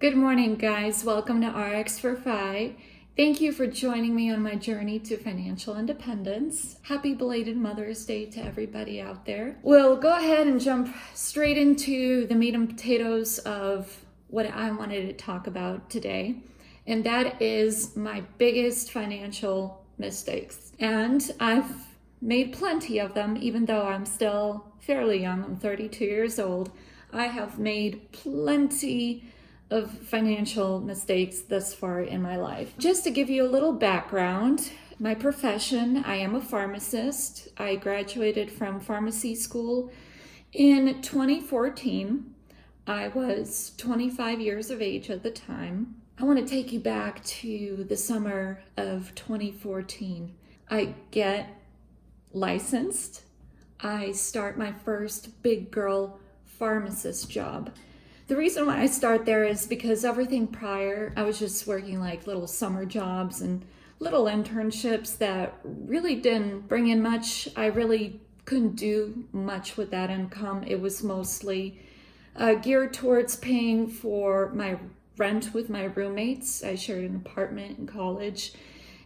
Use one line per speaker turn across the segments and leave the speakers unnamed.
Good morning, guys. Welcome to RX for Fi. Thank you for joining me on my journey to financial independence. Happy belated Mother's Day to everybody out there. We'll go ahead and jump straight into the meat and potatoes of what I wanted to talk about today, and that is my biggest financial mistakes. And I've made plenty of them, even though I'm still fairly young. I'm 32 years old. I have made plenty of financial mistakes thus far in my life. Just to give you a little background, my profession, I am a pharmacist. I graduated from pharmacy school in 2014. I was 25 years of age at the time. I want to take you back to the summer of 2014. I get licensed. I start my first big girl pharmacist job. The reason why I start there is because everything prior, I was just working like little summer jobs and little internships that really didn't bring in much. I really couldn't do much with that income. It was mostly geared towards paying for my rent with my roommates. I shared an apartment in college,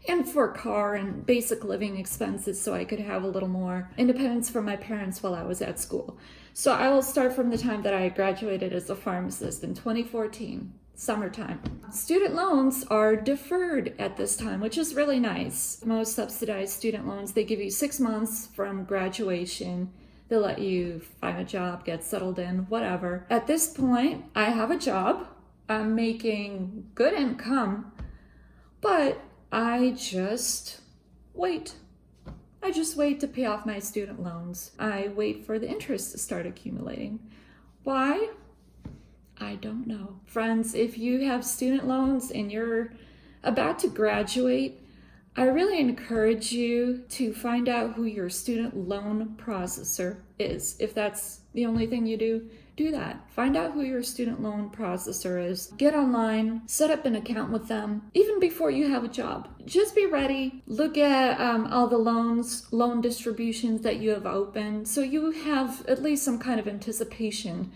and for a car and basic living expenses so I could have a little more independence from my parents while I was at school. So I will start from the time that I graduated as a pharmacist in 2014, summertime. Student loans are deferred at this time, which is really nice. Most subsidized student loans, they give you 6 months from graduation. They'll let you find a job, get settled in, whatever. At this point, I have a job. I'm making good income, but I just wait. I just wait to pay off my student loans. I wait for the interest to start accumulating. Why? I don't know. Friends, if you have student loans and you're about to graduate, I really encourage you to find out who your student loan processor is. If that's the only thing you do, do that. Find out who your student loan processor is. Get online, set up an account with them, even before you have a job. Just be ready. Look at all the loan distributions that you have open, so you have at least some kind of anticipation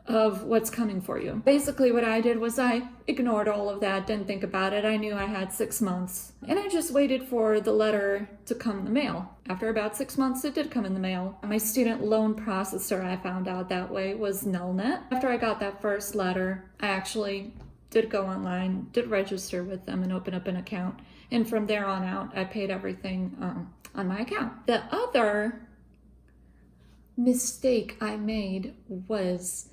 of what's coming for you. Basically what I did was I ignored all of that, didn't think about it. I knew I had 6 months, and I just waited for the letter to come in the mail. After about 6 months, it did come in the mail. My student loan processor, I found out that way, was Nelnet. After I got that first letter, I actually did go online, did register with them and open up an account. And from there on out, I paid everything on my account. The other mistake I made was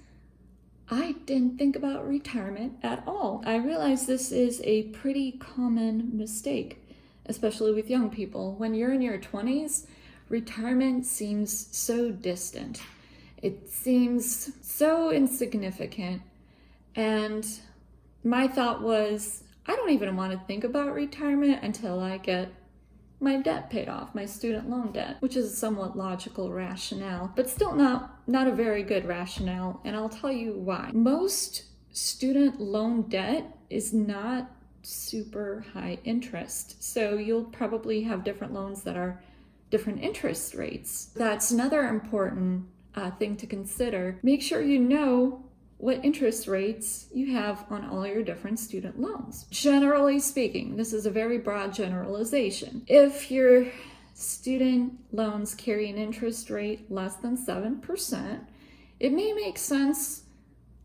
I didn't think about retirement at all. I realize this is a pretty common mistake, especially with young people. When you're in your 20s, retirement seems so distant. It seems so insignificant. And my thought was, I don't even want to think about retirement until I get my debt paid off, my student loan debt, which is a somewhat logical rationale, but still not a very good rationale, and I'll tell you why. Most student loan debt is not super high interest, so you'll probably have different loans that are different interest rates. That's another important thing to consider. Make sure you know what interest rates you have on all your different student loans. Generally speaking, this is a very broad generalization. If your student loans carry an interest rate less than 7%, it may make sense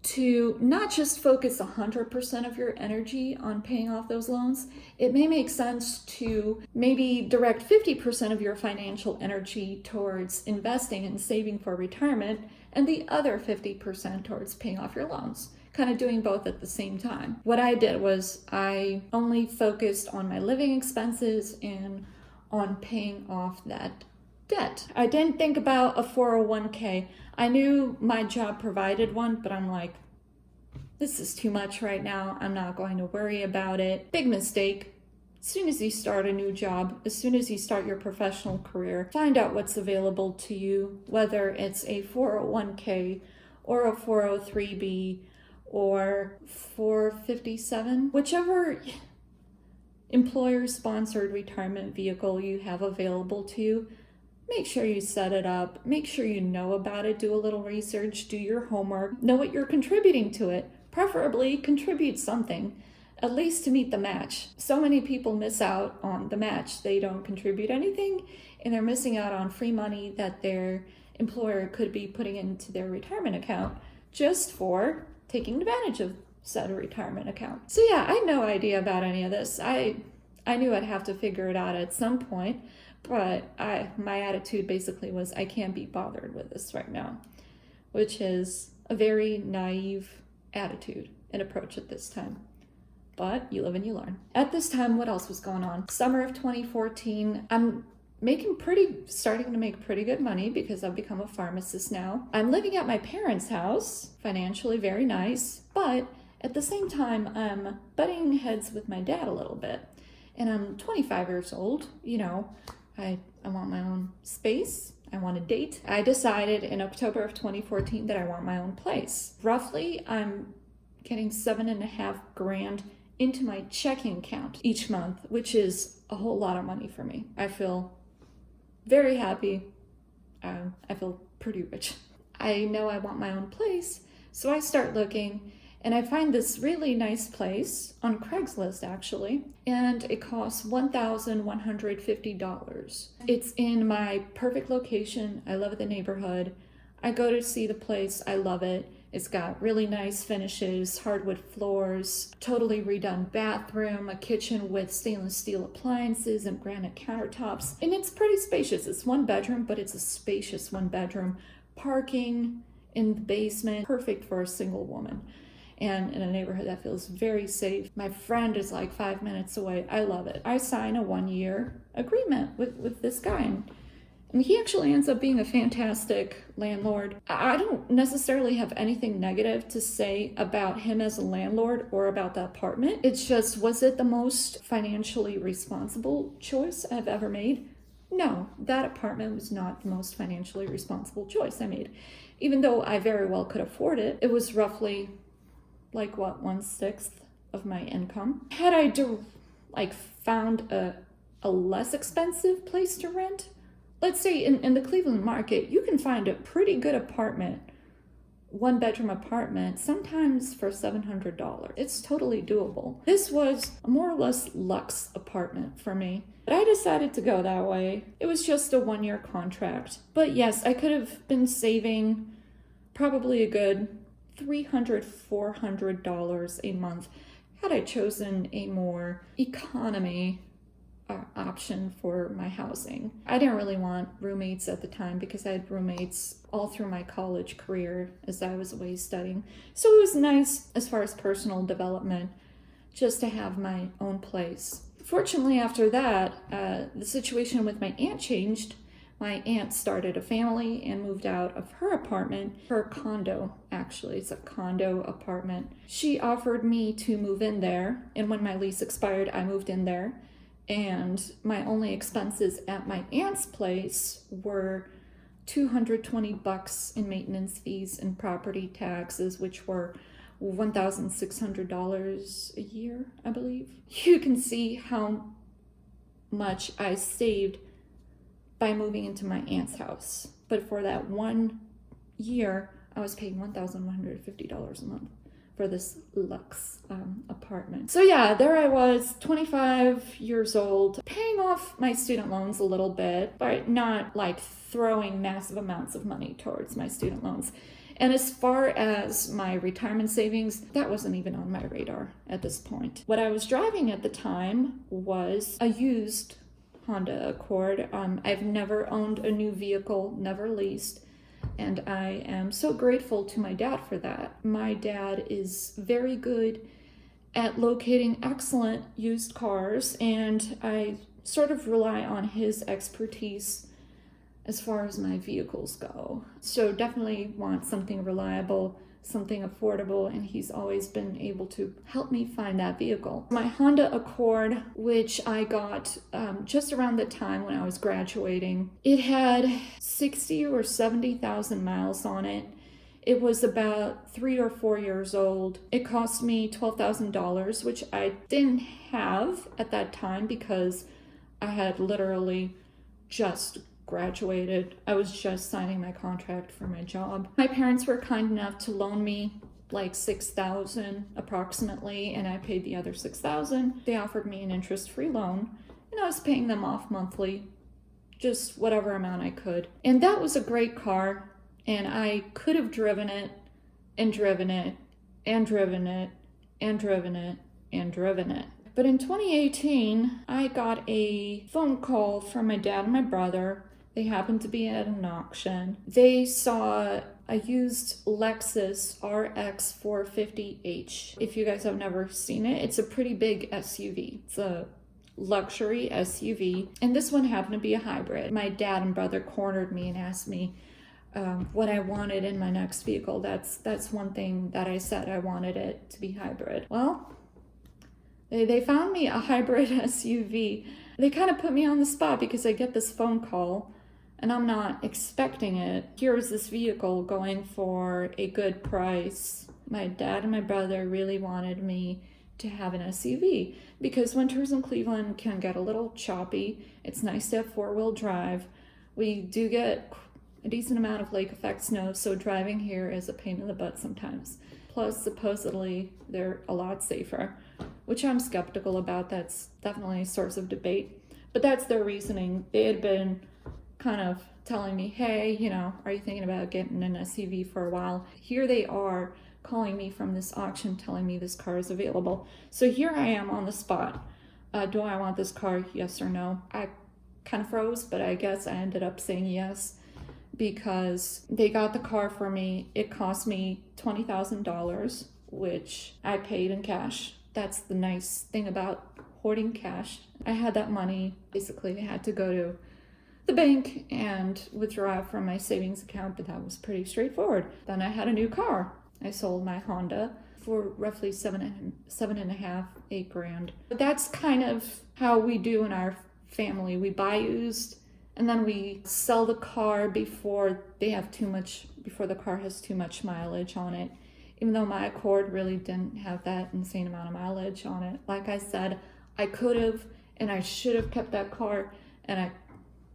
to not just focus 100% of your energy on paying off those loans. It may make sense to maybe direct 50% of your financial energy towards investing and saving for retirement, and the other 50% towards paying off your loans, kind of doing both at the same time. What I did was I only focused on my living expenses and on paying off that debt. I didn't think about a 401k. I knew my job provided one, but I'm like, this is too much right now. I'm not going to worry about it. Big mistake. As soon as you start a new job, as soon as you start your professional career, find out what's available to you, whether it's a 401k or a 403b or 457, whichever employer-sponsored retirement vehicle you have available to you. Make sure you set it up, make sure you know about it, do a little research, do your homework, know what you're contributing to it. preferably contribute something, at least to meet the match. So many people miss out on the match. They don't contribute anything, and they're missing out on free money that their employer could be putting into their retirement account just for taking advantage of said retirement account. So yeah, I had no idea about any of this. I knew I'd have to figure it out at some point, but my attitude basically was, I can't be bothered with this right now, which is a very naive attitude and approach at this time. But you live and you learn. At this time, what else was going on? Summer of 2014, I'm starting to make pretty good money because I've become a pharmacist now. I'm living at my parents' house, financially very nice, but at the same time, I'm butting heads with my dad a little bit. And I'm 25 years old, I want my own space. I want a date. I decided in October of 2014 that I want my own place. Roughly, I'm getting $7,500 into my checking account each month, which is a whole lot of money for me. I feel very happy. I feel pretty rich. I know I want my own place, so I start looking, and I find this really nice place on Craigslist, actually, and it costs $1,150. It's in my perfect location. I love the neighborhood. I go to see the place. I love it. It's got really nice finishes, hardwood floors, totally redone bathroom, a kitchen with stainless steel appliances and granite countertops. And it's pretty spacious. It's one bedroom, but it's a spacious one bedroom. Parking in the basement, perfect for a single woman. And in a neighborhood that feels very safe. My friend is like 5 minutes away. I love it. I sign a 1-year agreement with this guy. And he actually ends up being a fantastic landlord. I don't necessarily have anything negative to say about him as a landlord or about the apartment. It's just, was it the most financially responsible choice I've ever made? No, that apartment was not the most financially responsible choice I made. Even though I very well could afford it, it was roughly 1/6 of my income. Had I found a less expensive place to rent, let's say in the Cleveland market, you can find a pretty good apartment, 1-bedroom apartment, sometimes for $700. It's totally doable. This was a more or less luxe apartment for me, but I decided to go that way. It was just a 1-year contract. But yes, I could have been saving probably a good $300, $400 a month had I chosen a more economy option for my housing. I didn't really want roommates at the time because I had roommates all through my college career as I was away studying. So it was nice as far as personal development just to have my own place. Fortunately, after that, the situation with my aunt changed. My aunt started a family and moved out of her apartment, her condo, actually. It's a condo apartment. She offered me to move in there, and when my lease expired, I moved in there. And my only expenses at my aunt's place were $220 in maintenance fees and property taxes, which were $1,600 a year, I believe. You can see how much I saved by moving into my aunt's house. But for that 1 year, I was paying $1,150 a month for this luxe apartment. So yeah, there I was, 25 years old, paying off my student loans a little bit, but not throwing massive amounts of money towards my student loans. And as far as my retirement savings, that wasn't even on my radar at this point. What I was driving at the time was a used Honda Accord. I've never owned a new vehicle, never leased, and I am so grateful to my dad for that. My dad is very good at locating excellent used cars, and I sort of rely on his expertise as far as my vehicles go. So definitely want something reliable, something affordable, and he's always been able to help me find that vehicle. My Honda Accord, which I got just around the time when I was graduating, it had 60 or 70,000 miles on it. It was about 3 or 4 years old. It cost me $12,000, which I didn't have at that time because I had literally just graduated. I was just signing my contract for my job. My parents were kind enough to loan me like $6,000 approximately, and I paid the other $6,000. They offered me an interest-free loan, and I was paying them off monthly, just whatever amount I could. And that was a great car, and I could have driven it and driven it and driven it and driven it and driven it. But in 2018, I got a phone call from my dad and my brother. They happened to be at an auction. They saw a used Lexus RX 450h. If you guys have never seen it, it's a pretty big SUV. It's a luxury SUV. And this one happened to be a hybrid. My dad and brother cornered me and asked me what I wanted in my next vehicle. That's one thing that I said. I wanted it to be hybrid. Well, they found me a hybrid SUV. They kind of put me on the spot because I get this phone call and I'm not expecting it. Here's this vehicle going for a good price. My dad and my brother really wanted me to have an SUV because winters in Cleveland can get a little choppy. It's nice to have four-wheel drive. We do get a decent amount of lake effect snow, so driving here is a pain in the butt sometimes. Plus, supposedly, they're a lot safer, which I'm skeptical about. That's definitely a source of debate. But that's their reasoning. They had been kind of telling me, hey, are you thinking about getting an SUV for a while? Here they are calling me from this auction telling me this car is available. So here I am on the spot. Do I want this car? Yes or no? I kind of froze, but I guess I ended up saying yes because they got the car for me. It cost me $20,000, which I paid in cash. That's the nice thing about hoarding cash. I had that money. Basically, I had to go to the bank and withdraw from my savings account, but that was pretty straightforward. Then I had a new car. I sold my Honda for roughly $7.5, $8,000. But that's kind of how we do in our family. We buy used, and then we sell the car before the car has too much mileage on it. Even though my Accord really didn't have that insane amount of mileage on it. Like I said, I could have and I should have kept that car, and I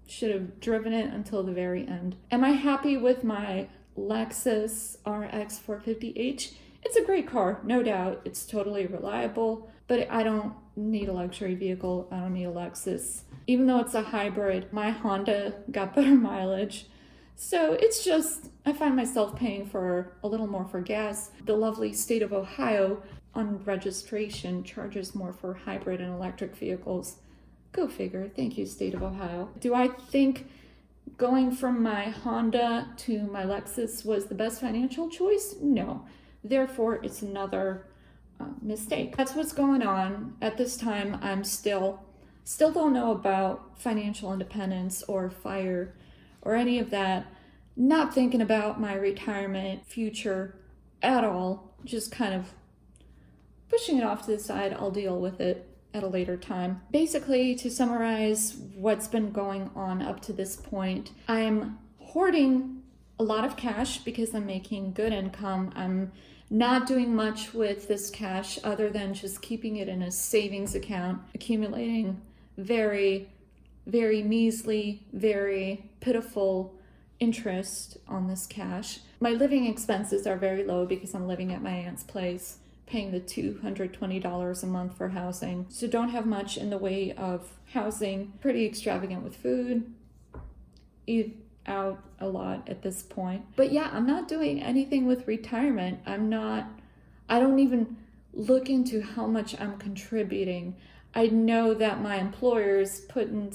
should have driven it until the very end. Am I happy with my Lexus RX 450h? It's a great car, no doubt. It's totally reliable, but I don't need a luxury vehicle. I don't need a Lexus. Even though it's a hybrid, my Honda got better mileage. So it's just, I find myself paying for a little more for gas. The lovely state of Ohio on registration charges more for hybrid and electric vehicles. Go figure. Thank you, state of Ohio. Do I think going from my Honda to my Lexus was the best financial choice? No. Therefore, it's another mistake. That's what's going on. At this time, I'm still don't know about financial independence or FIRE or any of that. Not thinking about my retirement future at all. Just kind of pushing it off to the side. I'll deal with it at a later time. Basically, to summarize what's been going on up to this point, I'm hoarding a lot of cash because I'm making good income. I'm not doing much with this cash other than just keeping it in a savings account, accumulating very, very measly, very pitiful interest on this cash. My living expenses are very low because I'm living at my aunt's place, paying the $220 a month for housing. So don't have much in the way of housing. Pretty extravagant with food. Eat out a lot at this point. But yeah, I'm not doing anything with retirement. I don't even look into how much I'm contributing. I know that my employer's putting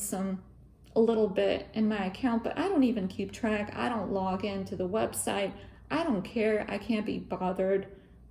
a little bit in my account, but I don't even keep track. I don't log into the website. I don't care. I can't be bothered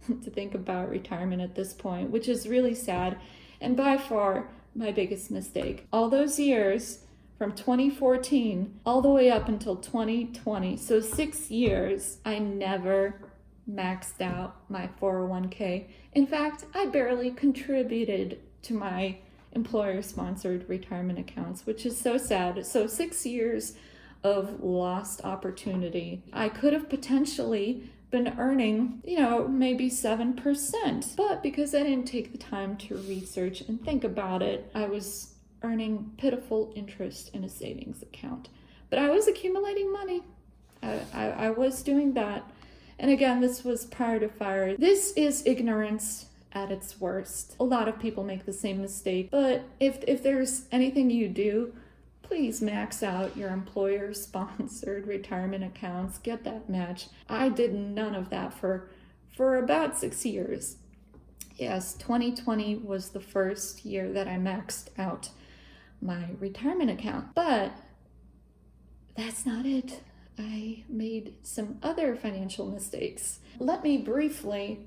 to think about retirement at this point, which is really sad and by far my biggest mistake. All those years from 2014 all the way up until 2020, so 6 years, I never maxed out my 401k. In fact, I barely contributed to my employer-sponsored retirement accounts, which is so sad. So 6 years of lost opportunity. I could have potentially been earning, maybe 7%. But because I didn't take the time to research and think about it, I was earning pitiful interest in a savings account. But I was accumulating money. I was doing that. And again, this was prior to fire. This is ignorance at its worst. A lot of people make the same mistake, but if there's anything you do, please max out your employer-sponsored retirement accounts. Get that match. I did none of that for about 6 years. Yes, 2020 was the first year that I maxed out my retirement account. But that's not it. I made some other financial mistakes. Let me briefly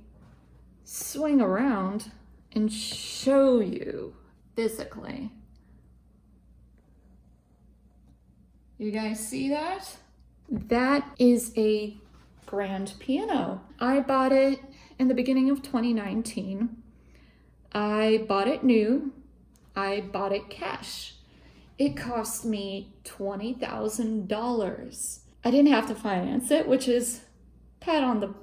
swing around and show you physically. You guys see that? That is a grand piano. I bought it in the beginning of 2019. I bought it new. I bought it cash. It cost me $20,000. I didn't have to finance it, which is pat on the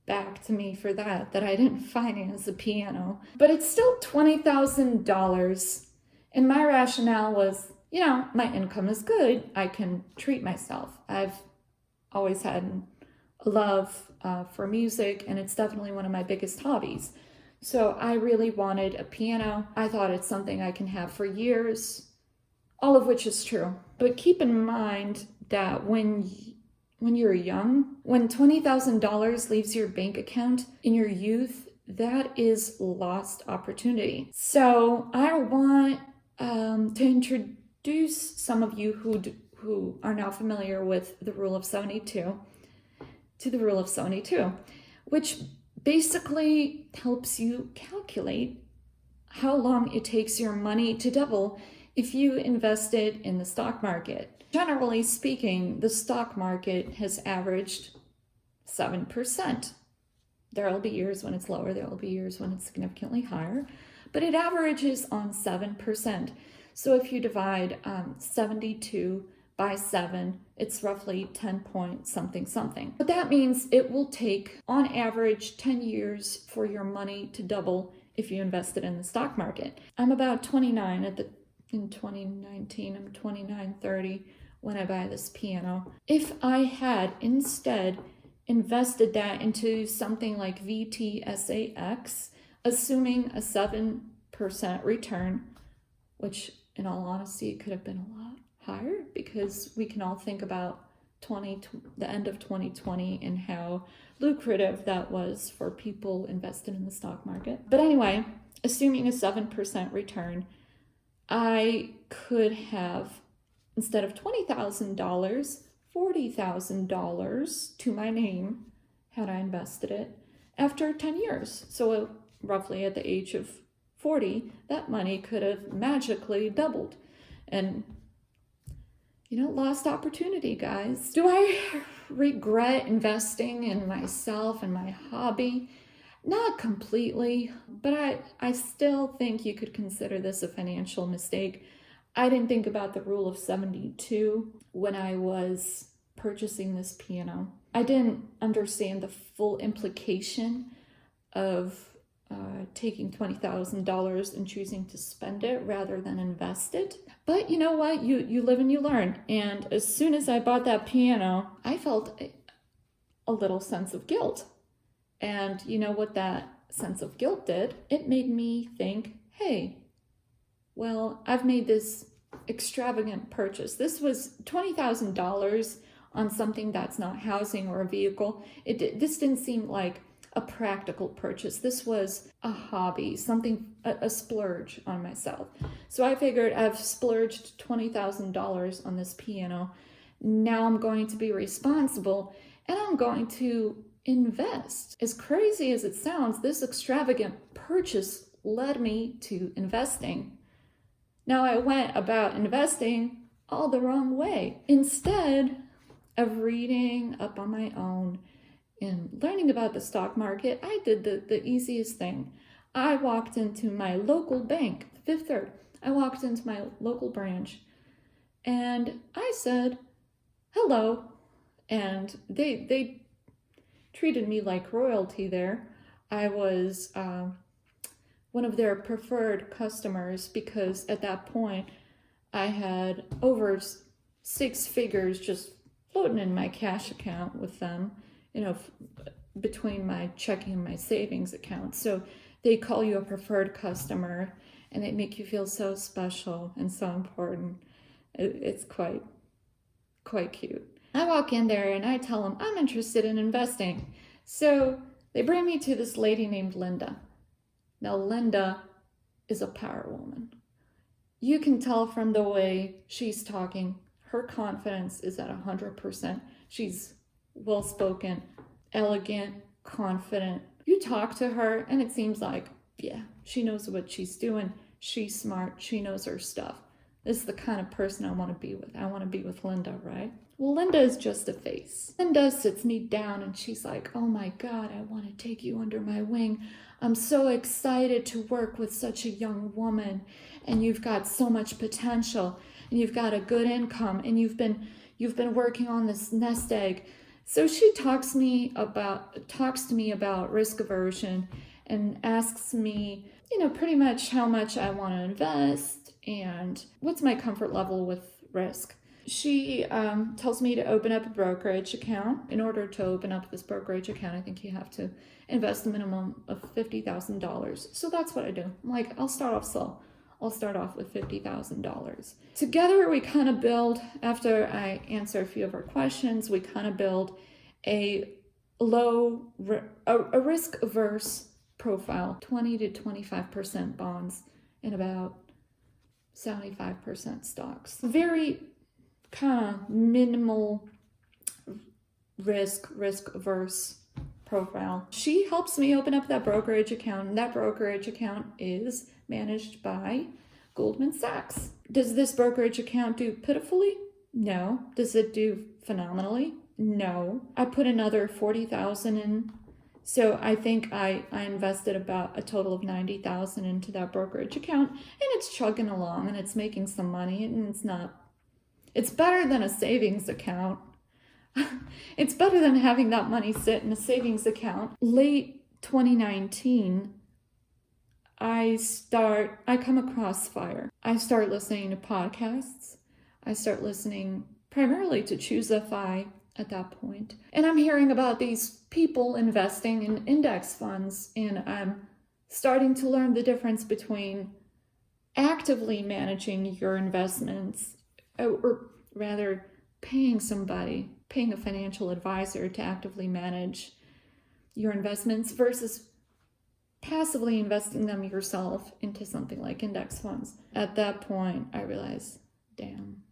back to me for that I didn't finance a piano. But it's still $20,000. And my rationale was, my income is good. I can treat myself. I've always had a love for music, and it's definitely one of my biggest hobbies. So I really wanted a piano. I thought it's something I can have for years, all of which is true. But keep in mind that when you're young, when $20,000 leaves your bank account in your youth, that is lost opportunity. So I want to introduce some of you who are now familiar with the rule of 72 to the rule of 72, which basically helps you calculate how long it takes your money to double if you invested in the stock market. Generally speaking, the stock market has averaged 7%. There will be years when it's lower, there will be years when it's significantly higher, but it averages on 7%. So if you divide 72 by 7, it's roughly 10 point something. But that means it will take, on average, 10 years for your money to double if you invested in the stock market. I'm about 29 in 2019, I'm 29, 30 when I buy this piano. If I had instead invested that into something like VTSAX, assuming a 7% return, which in all honesty, it could have been a lot higher, because we can all think about the end of 2020 and how lucrative that was for people invested in the stock market. But anyway, assuming a 7% return, I could have, instead of $20,000, $40,000 to my name had I invested it after 10 years. So roughly at the age of 40, that money could have magically doubled. And lost opportunity, guys. Do I regret investing in myself and my hobby? Not completely, but I still think you could consider this a financial mistake. I didn't think about the rule of 72 when I was purchasing this piano. I didn't understand the full implication of taking $20,000 and choosing to spend it rather than invest it. But you know what? You live and you learn. And as soon as I bought that piano, I felt a little sense of guilt. And you know what that sense of guilt did? It made me think, hey, well, I've made this extravagant purchase. This was $20,000 on something that's not housing or a vehicle. This didn't seem like a practical purchase. This was a hobby, something, a splurge on myself. So I figured I've splurged $20,000 on this piano. Now I'm going to be responsible and I'm going to invest. As crazy as it sounds, this extravagant purchase led me to investing. Now I went about investing all the wrong way. Instead of reading up on my own and learning about the stock market, I did the easiest thing. I walked into my local bank, Fifth Third. I walked into my local branch and I said, hello. And they treated me like royalty there. I was one of their preferred customers because at that point I had over 6 figures just floating in my cash account with them. between my checking and my savings account. So they call you a preferred customer, and they make you feel so special and so important. It's quite cute. I walk in there and I tell them I'm interested in investing. So they bring me to this lady named Linda. Now, Linda is a power woman. You can tell from the way she's talking, her confidence is at 100%. She's well-spoken, elegant, confident. You talk to her and it seems like, yeah, she knows what she's doing. She's smart. She knows her stuff. This is the kind of person I want to be with. I want to be with Linda, right? Well, Linda is just a face. Linda sits me down and she's like, oh my God, I want to take you under my wing. I'm so excited to work with such a young woman, and you've got so much potential, and you've got a good income, and you've been working on this nest egg. So she talks to me about risk aversion and asks me, pretty much how much I want to invest and what's my comfort level with risk. She tells me to open up a brokerage account. In order to open up this brokerage account, I think you have to invest a minimum of $50,000. So that's what I do. I'm like, I'll start off slow. I'll start off with $50,000. Together, we kind of build, after I answer a few of her questions, we kind of build a risk-averse profile, 20 to 25% bonds and about 75% stocks. Very kind of minimal risk-averse profile. She helps me open up that brokerage account, and that brokerage account is managed by Goldman Sachs. Does this brokerage account do pitifully? No. Does it do phenomenally? No. I put another $40,000 in. So I think I invested about a total of $90,000 into that brokerage account, and it's chugging along and it's making some money, and it's better than a savings account. It's better than having that money sit in a savings account. Late 2019, I come across FIRE. I start listening to podcasts. I start listening primarily to Choose FI at that point. And I'm hearing about these people investing in index funds, and I'm starting to learn the difference between actively managing your investments, or rather paying a financial advisor to actively manage your investments versus passively investing them yourself into something like index funds. At that point, I realized, damn,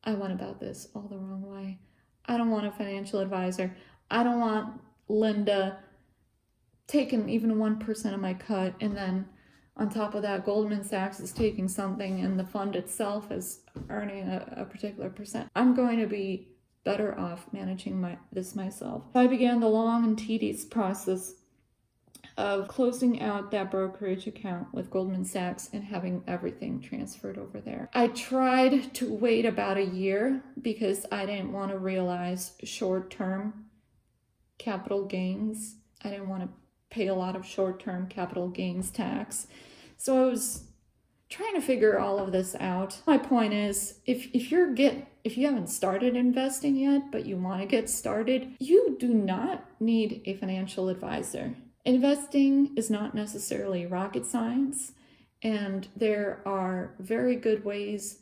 I went about this all the wrong way. I don't want a financial advisor. I don't want Linda taking even 1% of my cut, and then on top of that, Goldman Sachs is taking something and the fund itself is earning a particular percent. I'm going to be better off managing this myself. I began the long and tedious process of closing out that brokerage account with Goldman Sachs and having everything transferred over there. I tried to wait about a year because I didn't want to realize short-term capital gains. I didn't want to pay a lot of short-term capital gains tax. So I was trying to figure all of this out. My point is, if you haven't started investing yet, but you want to get started, you do not need a financial advisor. Investing is not necessarily rocket science, and there are very good ways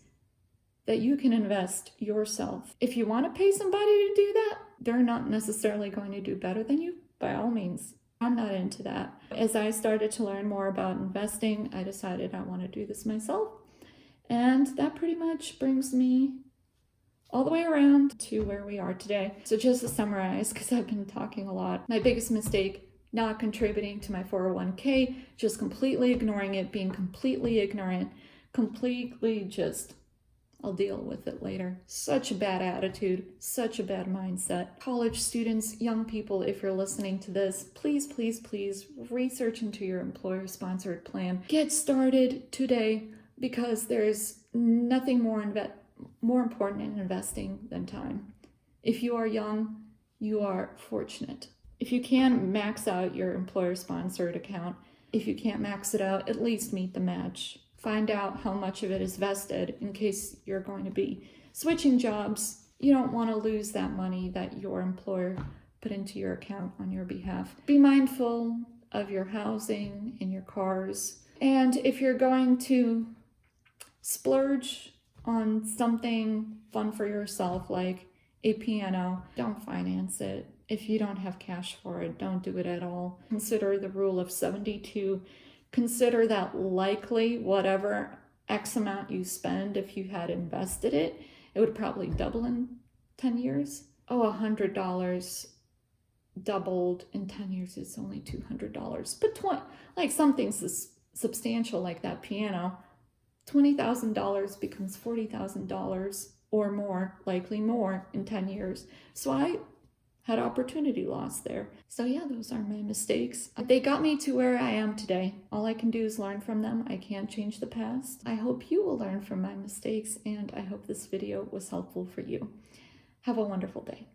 that you can invest yourself. If you want to pay somebody to do that, they're not necessarily going to do better than you, by all means. I'm not into that. As I started to learn more about investing, I decided I want to do this myself. And that pretty much brings me all the way around to where we are today. So just to summarize, because I've been talking a lot, my biggest mistake, not contributing to my 401k, just completely ignoring it, being completely ignorant, completely just, I'll deal with it later. Such a bad attitude, such a bad mindset. College students, young people, if you're listening to this, please, please, please research into your employer-sponsored plan. Get started today, because there's nothing more important in investing than time. If you are young, you are fortunate. If you can max out your employer-sponsored account, if you can't max it out, at least meet the match. Find out how much of it is vested in case you're going to be switching jobs You don't want to lose that money that your employer put into your account on your behalf. Be mindful of your housing and your cars. And if you're going to splurge on something fun for yourself, like a piano, don't finance it. If you don't have cash for it, don't do it at all. Consider the rule of 72. Consider that likely whatever X amount you spend, if you had invested it, it would probably double in 10 years. Oh, $100 doubled in 10 years is only $200. But like something substantial like that piano, $20,000 becomes $40,000 or more, likely more in 10 years. So I had opportunity loss there. So yeah, those are my mistakes. They got me to where I am today. All I can do is learn from them. I can't change the past. I hope you will learn from my mistakes, and I hope this video was helpful for you. Have a wonderful day.